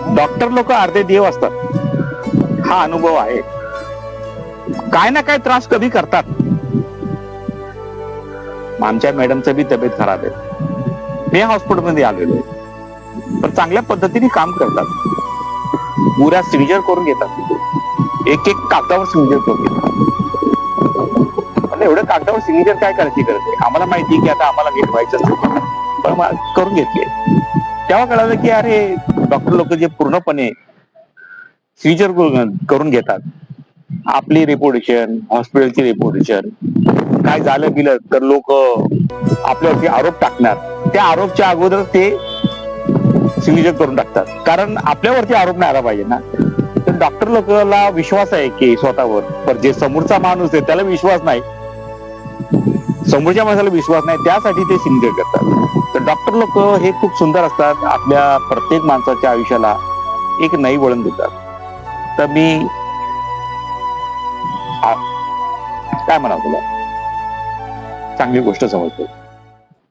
Doctor लोक अर्धे देव असतात, हा अनुभव आहे. काय ना काय त्रास कधी करतात. आमच्या मॅडमचं बी तब्येत खराब आहे, मी हॉस्पिटलमध्ये आलेलो आहे, पण चांगल्या पद्धतीने काम करतात. पुऱ्या सिग्नेचर करून घेतात, एक एक कागदावर सिग्नेचर करून घेतात. पण एवढं कागदावर सिग्नेचर काय करायची गरज आहे? आम्हाला माहिती की आता आम्हाला नीट व्हायचं नाही, पण करून घेतले. तेव्हा कळालं की अरे डॉक्टर लोक जे पूर्णपणे सिग्नेचर करून घेतात, आपली रेप्युटेशन, हॉस्पिटलची रेप्युटेशन, काय झालं गेलं तर लोक आपल्यावरती आरोप टाकणार, त्या आरोपच्या अगोदर ते सिग्नेचर करून टाकतात. कारण आपल्यावरती आरोप नाही आला पाहिजे ना. तर डॉक्टर लोकांना विश्वास आहे की स्वतःवर, पण जे समोरचा माणूस आहे त्याला विश्वास नाही, समोरच्या माणसाला विश्वास नाही, त्यासाठी ते सिग्नेचर करतात. तर डॉक्टर लोक हे खूप सुंदर असतात, आपल्या प्रत्येक माणसाच्या आयुष्याला एक नई वळण देतात. तर मी काय म्हणावं तुला, चांगली गोष्ट समजतो.